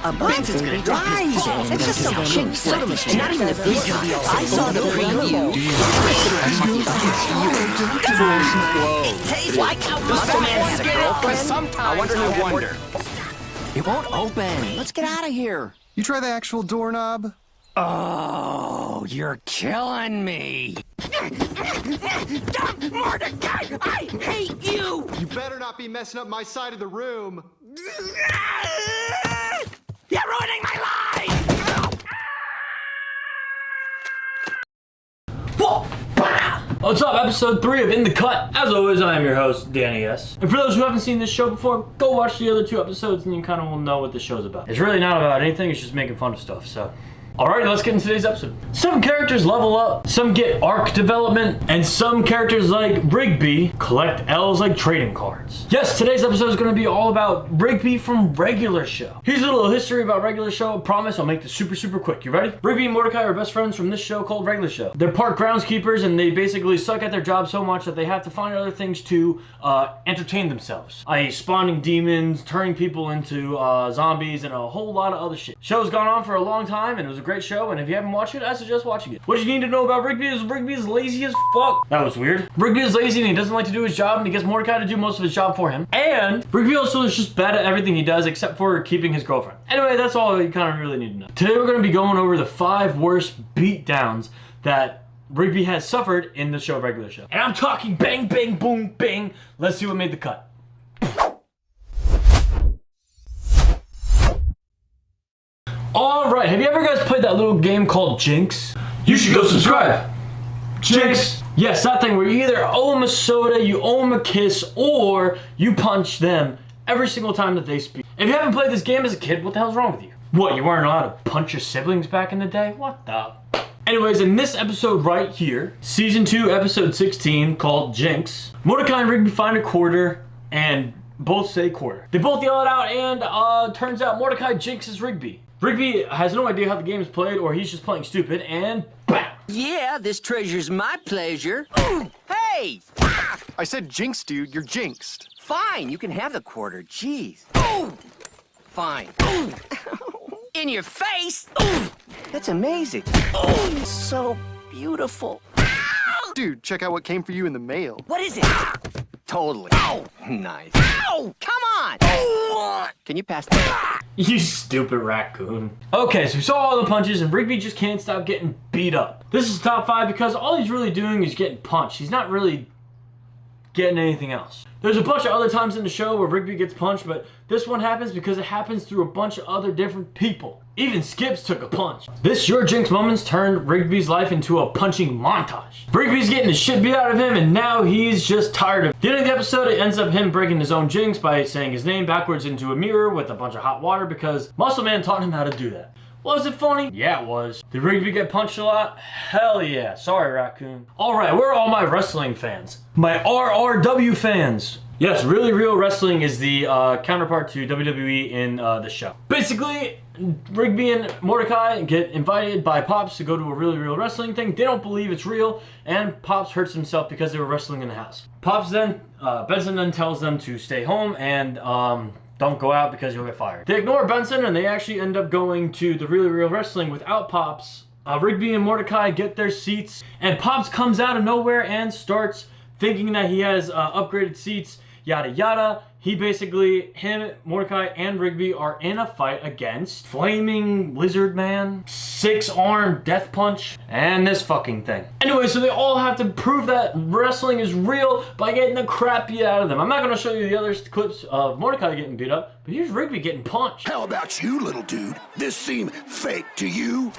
Benson's gonna drop his balls. That's just some chick flick. And not even the big guy. I saw the preview. It tastes like how Muscle Man has a girlfriend. I wonder who wonder. It won't open. Let's get out of here. You try the actual doorknob? Oh, you're killing me. Mordecai, I hate you. You better not be messing up my side of the room. You're ruining my life. Whoa! What's up? Episode 3 of In the Cut. As always, I am your host, Danny S. And for those who haven't seen this show before, go watch the other 2 episodes and you kind of will know what the show's about. It's really not about anything, it's just making fun of stuff, so. Alright, let's get into today's episode. Some characters level up, some get arc development, and some characters like Rigby collect L's like trading cards. Yes, today's episode is going to be all about Rigby from Regular Show. Here's a little history about Regular Show. I promise I'll make this super quick. You ready? Rigby and Mordecai are best friends from this show called Regular Show. They're park groundskeepers and they basically suck at their job so much that they have to find other things to entertain themselves. I.e. spawning demons, turning people into zombies, and a whole lot of other shit. Show's gone on for a long time and it was a great show, and if you haven't watched it, I suggest watching it. What you need to know about Rigby is Rigby is lazy as fuck. That was weird. Rigby is lazy and he doesn't like to do his job, and he gets Mordecai to do most of his job for him. And Rigby also is just bad at everything he does except for keeping his girlfriend. Anyway, that's all you kind of really need to know. Today we're going to be going over the 5 worst beatdowns that Rigby has suffered in the show Regular Show. And I'm talking bang, bang, boom, bang. Let's see what made the cut. Alright, have you ever guys played that little game called Jinx? You should go subscribe. Jinx! Yes, that thing where you either owe them a soda, you owe them a kiss, or you punch them every single time that they speak. If you haven't played this game as a kid, what the hell's wrong with you? What, you weren't allowed to punch your siblings back in the day? What the? Anyways, in this episode right here, Season 2, Episode 16, called Jinx, Mordecai and Rigby find a quarter and both say quarter. They both yell it out and turns out Mordecai jinxes Rigby. Rigby has no idea how the game is played, or he's just playing stupid, and BAM! Yeah, this treasure's my pleasure. Ooh, hey! I said jinx, dude. You're jinxed. Fine, you can have the quarter. Jeez. Ooh! Fine. Ooh! In your face! Ooh! That's amazing. Ooh! So beautiful. Dude, check out what came for you in the mail. What is it? Totally. Ow! Nice. Ow! Come on! Ow! Can you pass that? You stupid raccoon. Okay, so we saw all the punches and Rigby just can't stop getting beat up. This is top 5 because all he's really doing is getting punched. He's not really getting anything else. There's a bunch of other times in the show where Rigby gets punched, but this one happens because it happens through a bunch of other different people. Even Skips took a punch. This Your Jinx moments turned Rigby's life into a punching montage. Rigby's getting the shit beat out of him and now he's just tired of it. At the end of the episode, it ends up him breaking his own jinx by saying his name backwards into a mirror with a bunch of hot water because Muscle Man taught him how to do that. Was it funny? Yeah, it was. Did Rigby get punched a lot? Hell yeah. Sorry, raccoon. Alright, where are all my wrestling fans? My RRW fans. Yes, Really Real Wrestling is the counterpart to WWE in the show. Basically, Rigby and Mordecai get invited by Pops to go to a Really Real Wrestling thing. They don't believe it's real, and Pops hurts himself because they were wrestling in the house. Pops then, Benson then tells them to stay home and don't go out because you'll get fired. They ignore Benson and they actually end up going to the Really Real Wrestling without Pops. Rigby and Mordecai get their seats and Pops comes out of nowhere and starts thinking that he has upgraded seats, yada yada. He basically, him, Mordecai, and Rigby are in a fight against Flaming Lizard Man, 6-arm Death Punch, and this fucking thing. Anyway, so they all have to prove that wrestling is real by getting the crap beat out of them. I'm not going to show you the other clips of Mordecai getting beat up, but here's Rigby getting punched. How about you, little dude? This seem fake to you?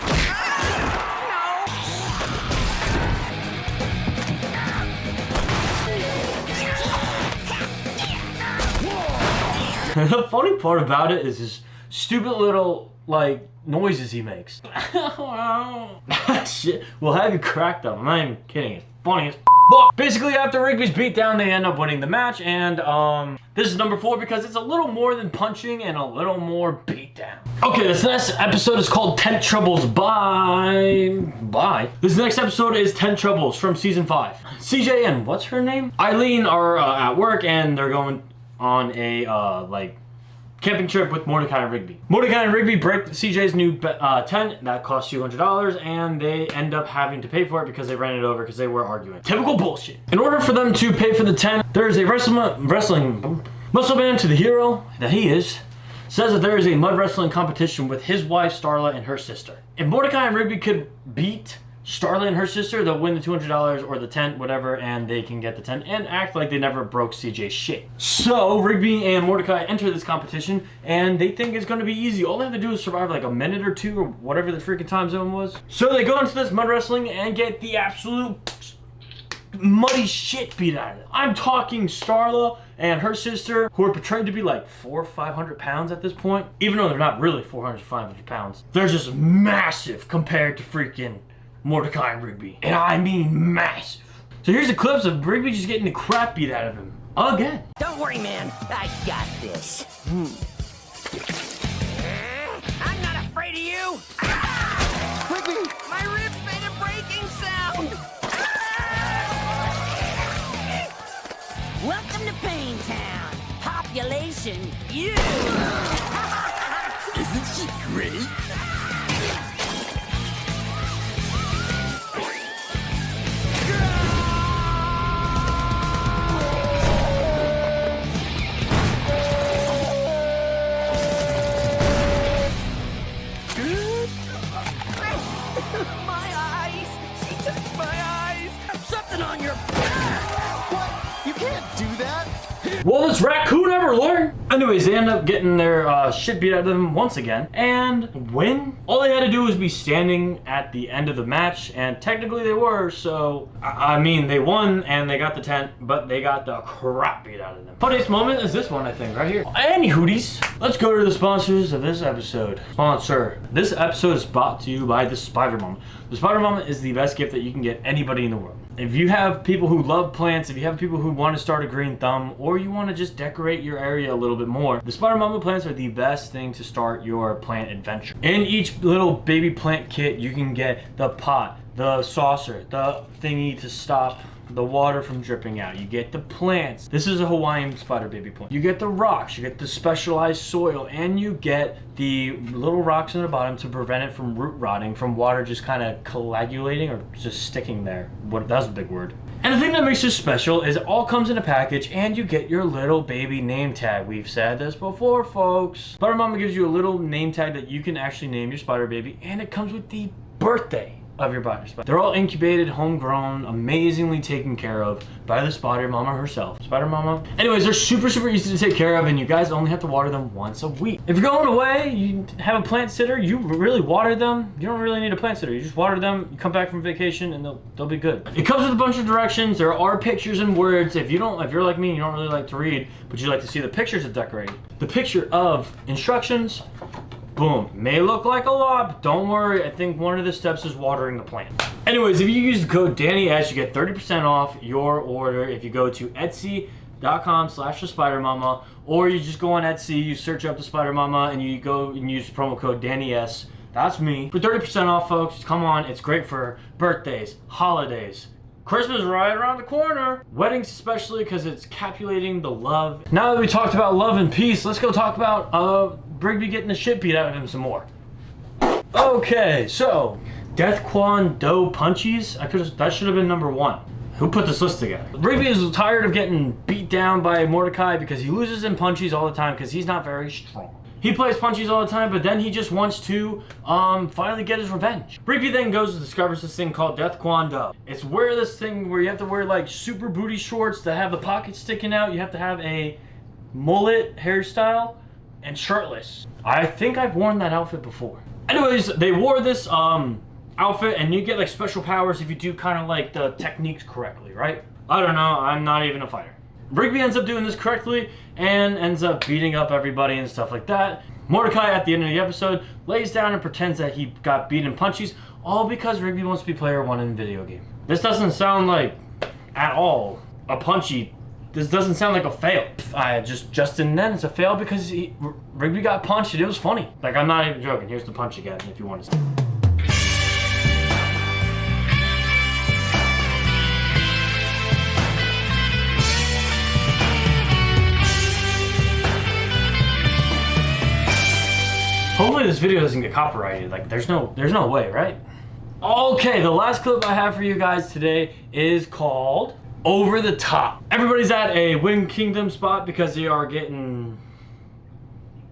The funny part about it is his stupid little, like, noises he makes. Shit will have you cracked up. I'm not even kidding. It's funny as fuck. Basically, after Rigby's beatdown, they end up winning the match, and this is number 4 because it's a little more than punching and a little more beatdown. Okay, this next episode is called Tent Troubles Bye. This next episode is Tent Troubles from Season 5. CJ and what's her name? Eileen are at work, and they're going on a, like, camping trip with Mordecai and Rigby. Mordecai and Rigby break CJ's new tent. That costs $200, and they end up having to pay for it because they ran it over because they were arguing. Typical bullshit. In order for them to pay for the tent, there's a wrestling muscle man to the hero that he is. Says that there is a mud wrestling competition with his wife Starla and her sister. If Mordecai and Rigby could beat Starla and her sister, they'll win the $200 or the tent, whatever, and they can get the tent and act like they never broke CJ's shit. So Rigby and Mordecai enter this competition, and they think it's going to be easy. All they have to do is survive like a minute or two or whatever the freaking time zone was. So they go into this mud wrestling and get the absolute muddy shit beat out of them. I'm talking Starla and her sister, who are portrayed to be like 400 or 500 pounds at this point. Even though they're not really 400 or 500 pounds. They're just massive compared to freaking Mordecai and Rigby. And I mean massive. So here's the clips of Rigby just getting the crap beat out of him. Again. Don't worry, man. I got this. I'm not afraid of you. Rigby! My ribs made a breaking sound. Welcome to Pain Town. Population, you. Isn't she great? My eyes. She touched my eyes. Something on your. What? You can't do that! Will this raccoon ever learn? Anyways, they end up getting their shit beat out of them once again and win. All they had to do was be standing at the end of the match, and technically they were, so I mean they won and they got the tent, but they got the crap beat out of them. Funniest moment is this one, I think, right here. Any hooties, let's go to the sponsors of this episode. Sponsor. This episode is brought to you by the Spider Mama. The Spider Mama is the best gift that you can get anybody in the world. If you have people who love plants, if you have people who want to start a green thumb, or you want to just decorate your area a little bit more, the Spider Mama plants are the best thing to start your plant adventure. In each little baby plant kit, you can get the pot, the saucer, the thingy to stop the water from dripping out. You get the plants. This is a Hawaiian spider baby plant. You get the rocks, you get the specialized soil, and you get the little rocks in the bottom to prevent it from root rotting, from water just kind of coagulating or just sticking there. That's a big word. And the thing that makes this special is it all comes in a package and you get your little baby name tag. We've said this before, folks. Spider Mama gives you a little name tag that you can actually name your spider baby, and it comes with the birthday of your spider. They're all incubated, homegrown, amazingly taken care of by the Spider Mama herself. Spider Mama. Anyways, they're super easy to take care of, and you guys only have to water them once a week. If you're going away, you have a plant sitter, you really water them. You don't really need a plant sitter. You just water them, you come back from vacation, and they'll be good. It comes with a bunch of directions. There are pictures and words. If you're like me and you don't really like to read, but you like to see the pictures of decorating. The picture of instructions. Boom. May look like a lot, but don't worry. I think one of the steps is watering the plant. Anyways, if you use the code DannyS, you get 30% off your order if you go to etsy.com/thespidermama, or you just go on Etsy, you search up the Spider Mama, and you go and use promo code DannyS. That's me. For 30% off, folks. Come on. It's great for birthdays, holidays, Christmas right around the corner. Weddings especially, because it's capulating the love. Now that we talked about love and peace, let's go talk about Rigby getting the shit beat out of him some more. Okay, so Death Quan Do Punchies. That should have been number 1. Who put this list together? Rigby is tired of getting beat down by Mordecai because he loses in punchies all the time because he's not very strong. He plays punchies all the time, but then he just wants to finally get his revenge. Rigby then goes and discovers this thing called Death Quan Do. It's where this thing where you have to wear like super booty shorts that have the pockets sticking out. You have to have a mullet hairstyle and shirtless. I think I've worn that outfit before. Anyways, they wore this outfit, and you get like special powers if you do kind of like the techniques correctly, right? I don't know. I'm not even a fighter. Rigby ends up doing this correctly and ends up beating up everybody and stuff like that. Mordecai, at the end of the episode, lays down and pretends that he got beat in punchies, all because Rigby wants to be player 1 in a video game. This doesn't sound like, at all, a punchy. This doesn't sound like a fail. Just in then, it's a fail because Rigby got punched and it was funny. Like, I'm not even joking. Here's the punch again if you want to see. Hopefully this video doesn't get copyrighted. Like, there's no way, right? Okay, the last clip I have for you guys today is called Over the Top. Everybody's at a Wing Kingdom spot because they are getting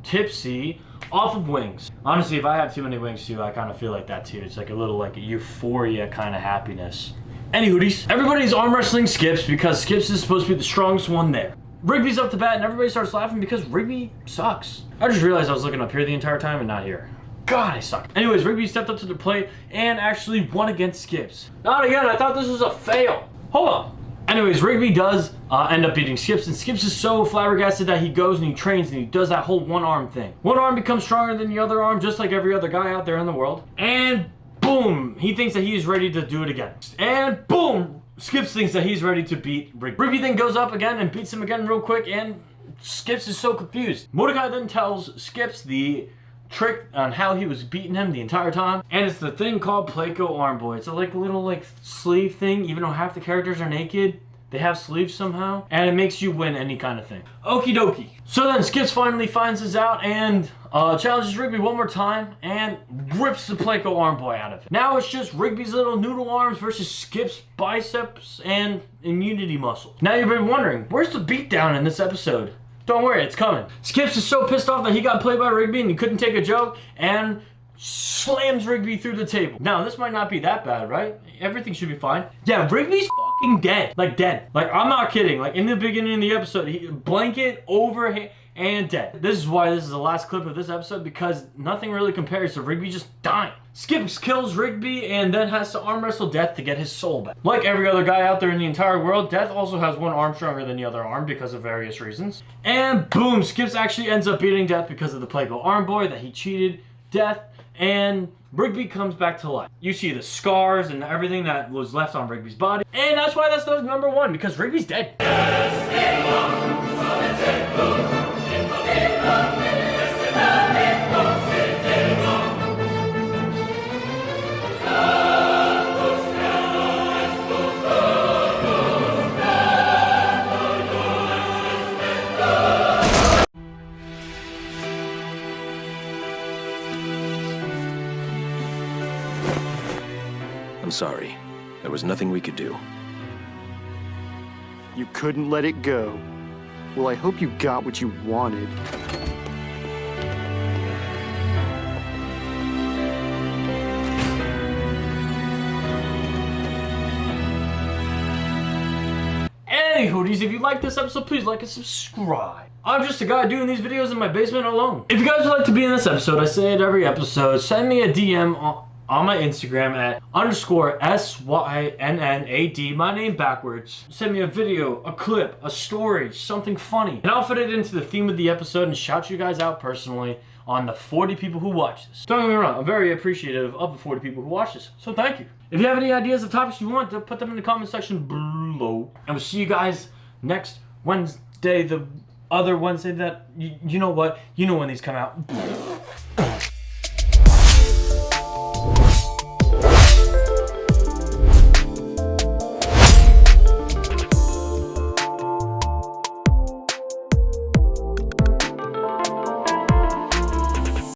tipsy off of wings. Honestly, if I have too many wings too, I kind of feel like that too. It's like a little like a euphoria kind of happiness. Anyways, everybody's arm wrestling Skips because Skips is supposed to be the strongest one there. Rigby's up to bat and everybody starts laughing because Rigby sucks. I just realized I was looking up here the entire time and not here. God, I suck. Anyways, Rigby stepped up to the plate and actually won against Skips. Not again, I thought this was a fail. Hold on. Anyways, Rigby does end up beating Skips, and Skips is so flabbergasted that he goes and he trains and he does that whole one arm thing. One arm becomes stronger than the other arm, just like every other guy out there in the world. And boom, he thinks that he is ready to do it again. And boom, Skips thinks that he's ready to beat Rigby. Rigby then goes up again and beats him again real quick, and Skips is so confused. Mordecai then tells Skips the trick on how he was beating him the entire time, and it's the thing called Pleco Arm Boy. It's a little sleeve thing. Even though half the characters are naked, they have sleeves somehow, and it makes you win any kind of thing. Okie dokie. So then Skips finally finds this out and challenges Rigby one more time and rips the Pleco Arm Boy out of it. Now it's just Rigby's little noodle arms versus Skips' biceps and immunity muscles. Now you've been wondering, where's the beatdown in this episode? Don't worry, it's coming. Skips is so pissed off that he got played by Rigby and he couldn't take a joke and slams Rigby through the table. Now, this might not be that bad, right? Everything should be fine. Yeah, Rigby's fucking dead. Like, dead. Like, I'm not kidding. Like, in the beginning of the episode, he blanket over him and dead. This is why this is the last clip of this episode, because nothing really compares to Rigby just dying. Skips kills Rigby and then has to arm wrestle Death to get his soul back. Like every other guy out there in the entire world, Death also has one arm stronger than the other arm because of various reasons. And boom, Skips actually ends up beating Death because of the Pleco Arm Boy that he cheated Death, and Rigby comes back to life. You see the scars and everything that was left on Rigby's body, and that's why that's number one, because Rigby's dead. I'm sorry. There was nothing we could do. You couldn't let it go. Well, I hope you got what you wanted. Anywhoodies, if you like this episode, please like and subscribe. I'm just a guy doing these videos in my basement alone. If you guys would like to be in this episode, I say it every episode, send me a DM on my Instagram at _SYNNAD, my name backwards. Send me a video, a clip, a story, something funny, and I'll fit it into the theme of the episode and shout you guys out personally on the 40 people who watch this. Don't get me wrong, I'm very appreciative of the 40 people who watch this, so thank you. If you have any ideas of topics you want, to put them in the comment section below. And we'll see you guys next Wednesday, the other Wednesday that, you know what, you know when these come out.